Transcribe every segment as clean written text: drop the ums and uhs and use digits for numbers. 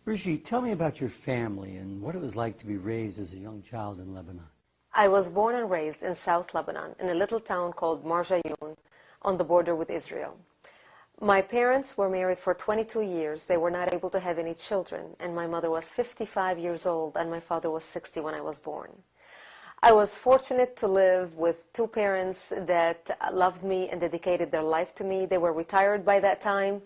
Brigitte, tell me about your family and what it was like to be raised as a young child in Lebanon. I was born and raised in South Lebanon, in a little town called Marjayoun, on the border with Israel. My parents were married for 22 years. They were not able to have any children, and my mother was 55 years old, and my father was 60 when I was born. I was fortunate to live with two parents that loved me and dedicated their life to me. They were retired by that time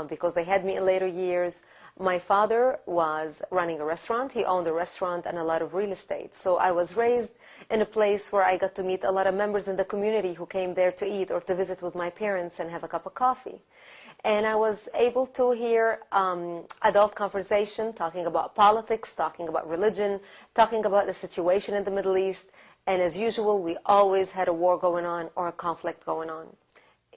because they had me in later years. My father was running a restaurant. He owned a restaurant and a lot of real estate. So I was raised in a place where I got to meet a lot of members in the community who came there to eat or to visit with my parents and have a cup of coffee. And I was able to hear adult conversation, talking about politics, talking about religion, talking about the situation in the Middle East. And as usual, we always had a war going on or a conflict going on.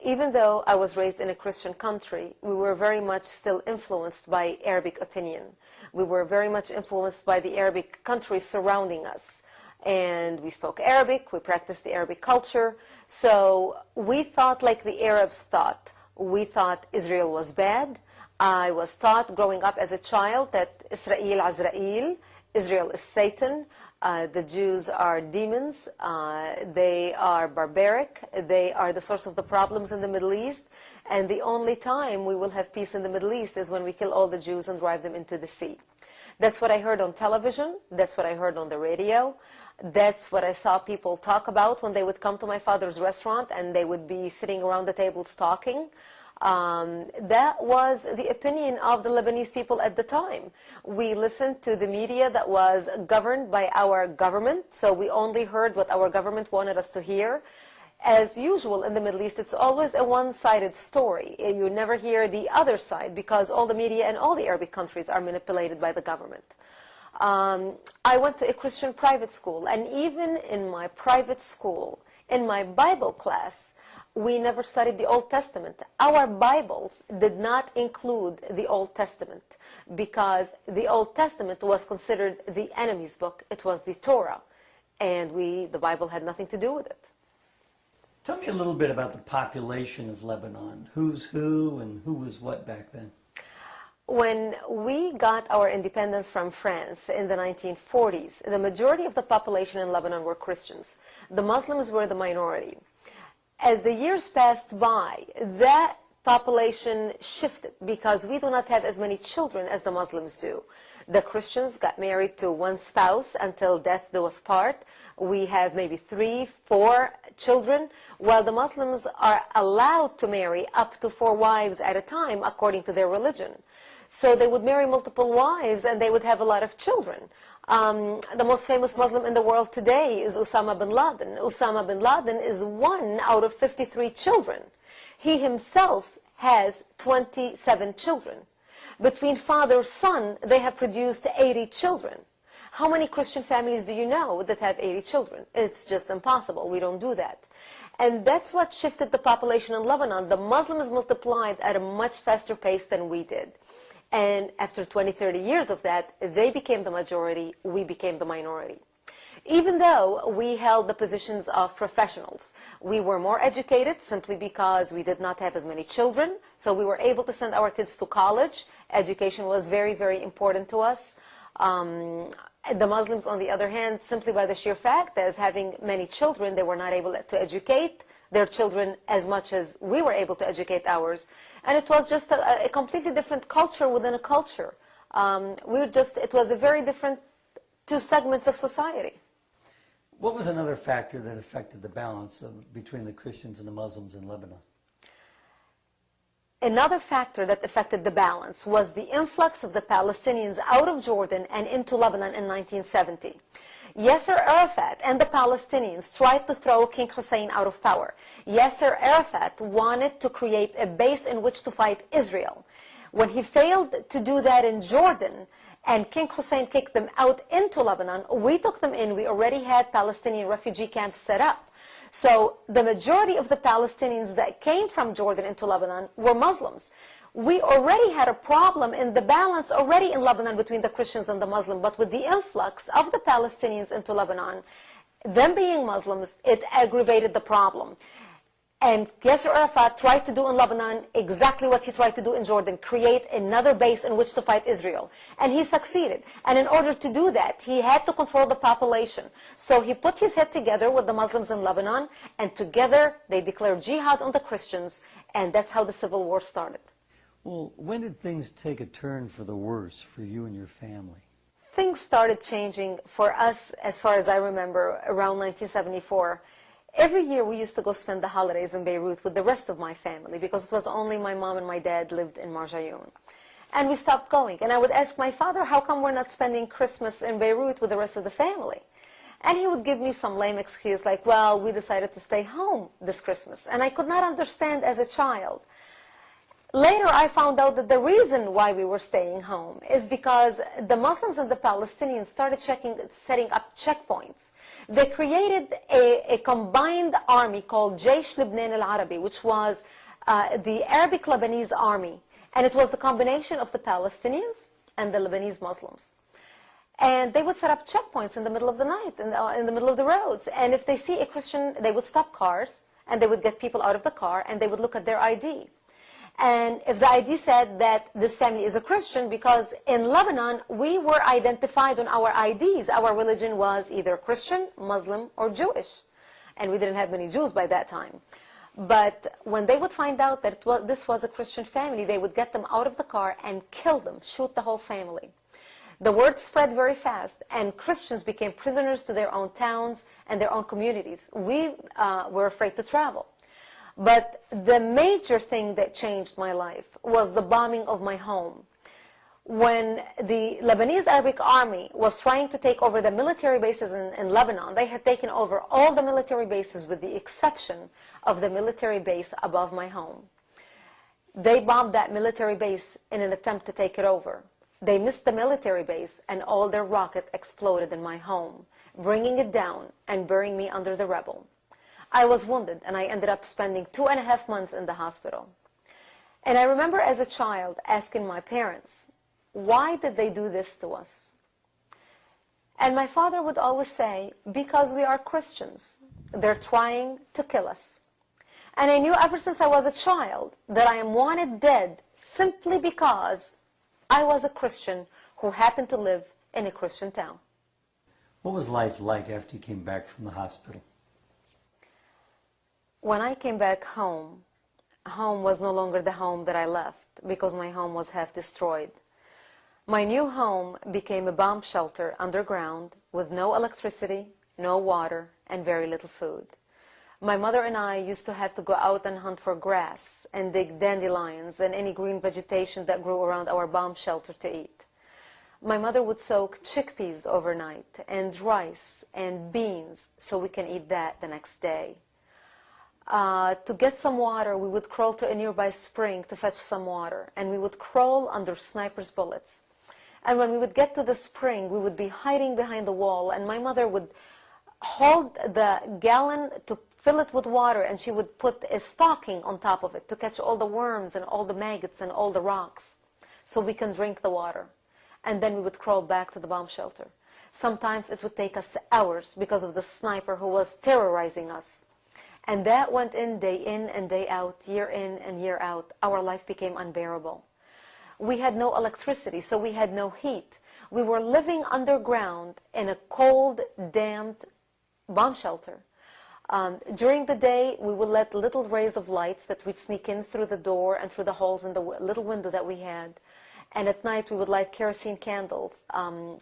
Even though I was raised in a Christian country, we were very much still influenced by Arabic opinion. We were very much influenced by the Arabic countries surrounding us. And we spoke Arabic, we practiced the Arabic culture. So we thought like the Arabs thought. We thought Israel was bad. I was taught growing up as a child that Israel Azrael, Israel is Satan. The Jews are demons. They are barbaric. They are the source of the problems in the Middle East. And the only time we will have peace in the Middle East is when we kill all the Jews and drive them into the sea. That's what I heard on television. That's what I heard on the radio. That's what I saw people talk about when they would come to my father's restaurant and they would be sitting around the tables talking. That was the opinion of the Lebanese people at the time. We listened to the media that was governed by our government, so we only heard what our government wanted us to hear. As usual in the Middle East, it's always a one-sided story. You never hear the other side because all the media and all the Arabic countries are manipulated by the government. I went to a Christian private school, and even in my private school, in my Bible class, we never studied the Old Testament. Our Bibles did not include the Old Testament because the Old Testament was considered the enemy's book. It was the Torah, and the Bible had nothing to do with it. Tell me a little bit about the population of Lebanon. Who's who and who was what back then? When we got our independence from France in the 1940s, the majority of the population in Lebanon were Christians. The Muslims were the minority. As the years passed by, that population shifted because we do not have as many children as the Muslims do. The Christians got married to one spouse until death do us part. We have maybe 3, 4 children, while the Muslims are allowed to marry up to 4 wives at a time according to their religion. So they would marry multiple wives and they would have a lot of children. The most famous Muslim in the world today is Osama bin Laden. Osama bin Laden is 1 out of 53 children. He himself has 27 children. Between father, son, they have produced 80 children. How many Christian families do you know that have 80 children? It's just impossible. We don't do that. And that's what shifted the population in Lebanon. The Muslims multiplied at a much faster pace than we did. And after 20, 30 years of that, they became the majority, we became the minority. Even though we held the positions of professionals, we were more educated simply because we did not have as many children, so we were able to send our kids to college. Education was very, very important to us. The Muslims, on the other hand, simply by the sheer fact as having many children, they were not able to educate their children as much as we were able to educate ours. And it was just a completely different culture within a culture. It was a very different 2 segments of society. What was another factor that affected the balance between the Christians and the Muslims in Lebanon? Another factor that affected the balance was the influx of the Palestinians out of Jordan and into Lebanon in 1970. Yasser Arafat and the Palestinians tried to throw King Hussein out of power. Yasser Arafat wanted to create a base in which to fight Israel. When he failed to do that in Jordan, and King Hussein kicked them out into Lebanon, we took them in. We already had Palestinian refugee camps set up. So the majority of the Palestinians that came from Jordan into Lebanon were Muslims. We already had a problem in the balance already in Lebanon between the Christians and the Muslims, but with the influx of the Palestinians into Lebanon, them being Muslims, it aggravated the problem. And Yasser Arafat tried to do in Lebanon exactly what he tried to do in Jordan, create another base in which to fight Israel. And he succeeded. And in order to do that, he had to control the population. So he put his head together with the Muslims in Lebanon, and together they declared jihad on the Christians, and that's how the civil war started. Well, when did things take a turn for the worse for you and your family? Things started changing for us, as far as I remember, around 1974. Every year we used to go spend the holidays in Beirut with the rest of my family, because it was only my mom and my dad lived in Marjayoun. And we stopped going. And I would ask my father, how come we're not spending Christmas in Beirut with the rest of the family? And he would give me some lame excuse like, well, we decided to stay home this Christmas. And I could not understand as a child. Later, I found out that the reason why we were staying home is because the Muslims and the Palestinians started setting up checkpoints. They created a combined army called Jaysh Lebanon al-Arabi, which was the Arabic-Lebanese army. And it was the combination of the Palestinians and the Lebanese Muslims. And they would set up checkpoints in the middle of the night, in the middle of the roads. And if they see a Christian, they would stop cars, and they would get people out of the car, and they would look at their ID. And if the ID said that this family is a Christian, because in Lebanon, we were identified on our IDs. Our religion was either Christian, Muslim, or Jewish. And we didn't have many Jews by that time. But when they would find out that this was a Christian family, they would get them out of the car and kill them, shoot the whole family. The word spread very fast, and Christians became prisoners to their own towns and their own communities. We were afraid to travel. But the major thing that changed my life was the bombing of my home. When the Lebanese Arabic army was trying to take over the military bases in Lebanon, they had taken over all the military bases with the exception of the military base above my home. They bombed that military base in an attempt to take it over. They missed the military base, and all their rockets exploded in my home, bringing it down and burying me under the rubble. I was wounded, and I ended up spending 2.5 months in the hospital. And I remember as a child asking my parents, why did they do this to us? And my father would always say, because we are Christians. They're trying to kill us. And I knew ever since I was a child that I am wanted dead simply because I was a Christian who happened to live in a Christian town. What was life like after you came back from the hospital? When I came back home, home was no longer the home that I left because my home was half destroyed. My new home became a bomb shelter underground with no electricity, no water, and very little food. My mother and I used to have to go out and hunt for grass and dig dandelions and any green vegetation that grew around our bomb shelter to eat. My mother would soak chickpeas overnight and rice and beans so we can eat that the next day. To get some water, we would crawl to a nearby spring to fetch some water, and we would crawl under sniper's bullets. And when we would get to the spring, we would be hiding behind the wall, and my mother would hold the gallon to fill it with water, and she would put a stocking on top of it to catch all the worms and all the maggots and all the rocks so we can drink the water. And then we would crawl back to the bomb shelter. Sometimes it would take us hours because of the sniper who was terrorizing us. And that went in and day out, year in and year out. Our life became unbearable. We had no electricity, so we had no heat. We were living underground in a cold, damp bomb shelter. During the day, we would let little rays of lights that we'd sneak in through the door and through the holes in the little window that we had. And at night, we would light kerosene candles,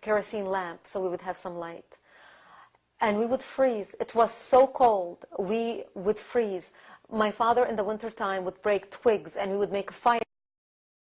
kerosene lamps, so we would have some light. And we would freeze. It was so cold. We would freeze. My father in the wintertime would break twigs, and we would make a fire